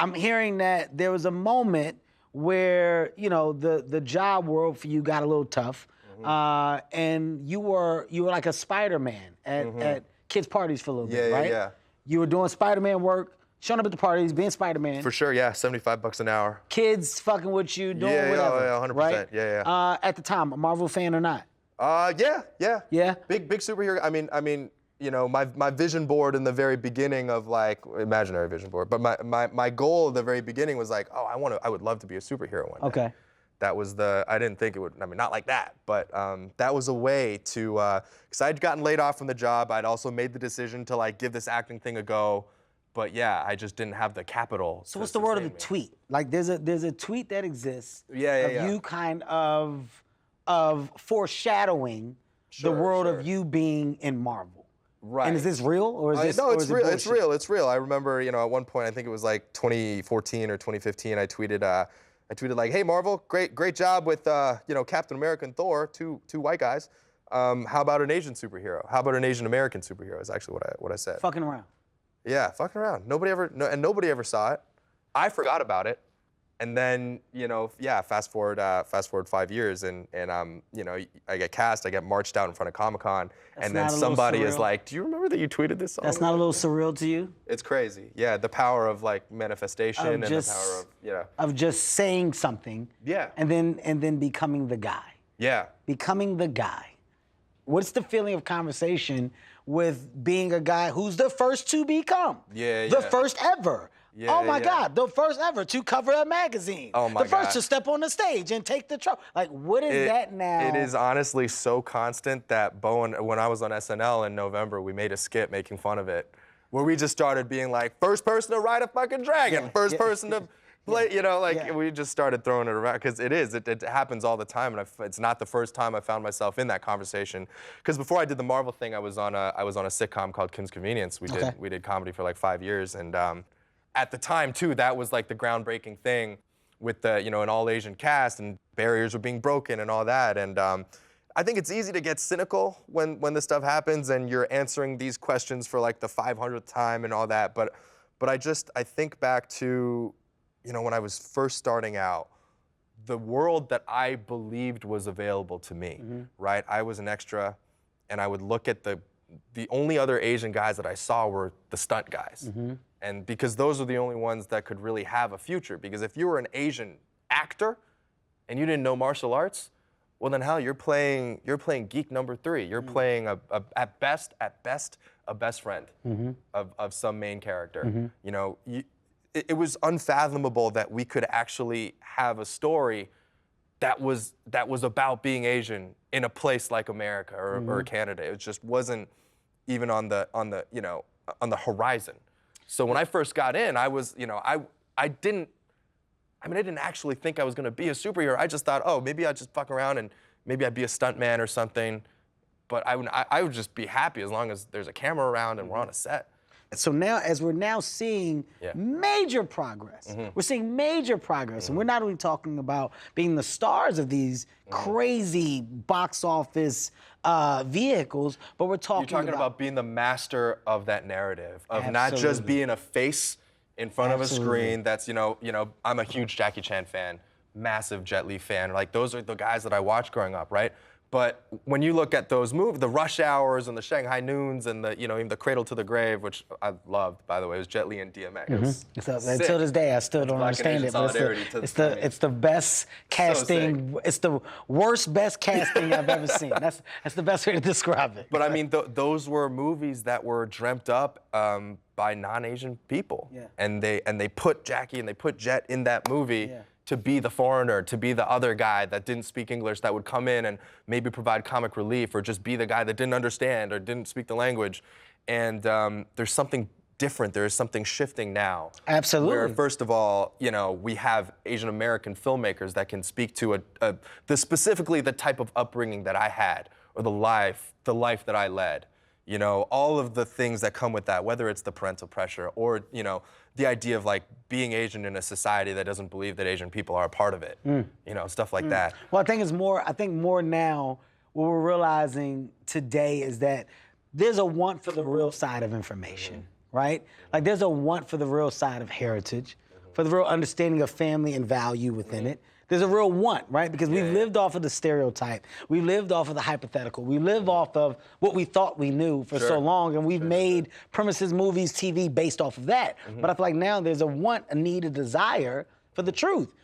I'm hearing that there was a moment where, you know, the job world for you got a little tough, and you were like a Spider-Man at kids' parties for a little bit, right? Yeah. You were doing Spider-Man work, showing up at the parties, being Spider-Man. For sure, yeah, $75 an hour. Kids fucking with you, doing whatever. Yeah, 100%. Right? Yeah. At the time, a Marvel fan or not? Yeah. Yeah? Big superhero. I mean, you know, my vision board in the very beginning of like imaginary vision board, but my goal at the very beginning was like, oh, I would love to be a superhero one day. Okay. That was I didn't think it would, I mean, not like that, but that was a way to, because I'd gotten laid off from the job. I'd also made the decision to like give this acting thing a go, but yeah, I just didn't have the capital. So what's the word of the tweet? Like there's a tweet that exists of you kind of foreshadowing the world of you being in Marvel. Right. And is this real or is this No, it's real. It's real. It's real. I remember, you know, at one point, I think it was like 2014 or 2015, I tweeted like, "Hey Marvel, great job with you know, Captain America and Thor, two white guys. How about an Asian superhero? How about an Asian American superhero?" Is actually what I said. Fucking around. Yeah, fucking around. Nobody ever saw it. I forgot about it. And then, you know, yeah, fast forward 5 years, and you know, I get cast, I get marched out in front of Comic-Con, and then somebody is like, "Do you remember that you tweeted this song?" That's not a little surreal to you? It's crazy. Yeah, the power of like manifestation and the power of, you know, of just saying something. Yeah. And then becoming the guy. Yeah. Becoming the guy. What's the feeling of conversation with being a guy who's the first to become? The first ever. Oh my God, the first ever to cover a magazine. Oh my God. The first to step on the stage and take the trophy. Like, what is that now? It is honestly so constant that Bowen, when I was on SNL in November, we made a skit making fun of it, where we just started being like, first person to ride a fucking dragon, first person to play, you know, like we just started throwing it around, because it happens all the time, and it's not the first time I found myself in that conversation. Because before I did the Marvel thing, I was on a sitcom called Kim's Convenience. We did comedy for like 5 years, and at the time too, that was like the groundbreaking thing with the, you know, an all Asian cast, and barriers were being broken and all that. And I think it's easy to get cynical when this stuff happens and you're answering these questions for like the 500th time and all that. But I think back to, you know, when I was first starting out, the world that I believed was available to me, right? I was an extra, and I would look at the only other Asian guys that I saw were the stunt guys. And because those are the only ones that could really have a future. Because if you were an Asian actor and you didn't know martial arts, well then hell, you're playing geek number 3. You're playing at best a best friend of some main character. You know, it was unfathomable that we could actually have a story that was about being Asian in a place like America or Canada. It just wasn't even on the you know, on the horizon. So when I first got in, I was, you know, I didn't actually think I was gonna be a superhero. I just thought, oh, maybe I'd just fuck around and maybe I'd be a stuntman or something. But I would just be happy as long as there's a camera around and we're on a set. So now, as we're now seeing major progress, we're seeing major progress, and we're not only talking about being the stars of these crazy box office vehicles, but we're talking about being the master of that narrative, of not just being a face in front of a screen. That's, you know, I'm a huge Jackie Chan fan, massive Jet Li fan. Like, those are the guys that I watched growing up, right? But when you look at those movies, the Rush Hours and the Shanghai Noons and the, you know, even the Cradle to the Grave, which I loved, by the way, it was Jet Li and DMX. Until this day, I still don't understand it. But it's the best casting. It's the worst best casting I've ever seen. That's the best way to describe it. But I mean, those were movies that were dreamt up by non-Asian people, and they put Jackie and they put Jet in that movie. To be the foreigner, to be the other guy that didn't speak English, that would come in and maybe provide comic relief, or just be the guy that didn't understand or didn't speak the language. And there's something different. There is something shifting now. Absolutely. Where, first of all, you know, we have Asian American filmmakers that can speak to specifically the type of upbringing that I had, or the life that I led. You know, all of the things that come with that, whether it's the parental pressure or, you know, the idea of like being Asian in a society that doesn't believe that Asian people are a part of it. You know, stuff like that. Well, I think more now, what we're realizing today is that there's a want for the real side of information. right? Like there's a want for the real side of heritage, for the real understanding of family and value within it. There's a real want, right? Because we've lived off of the stereotype. We lived off of the hypothetical. We live off of what we thought we knew for so long, and we've made premises, movies, TV based off of that. But I feel like now there's a want, a need, a desire for the truth.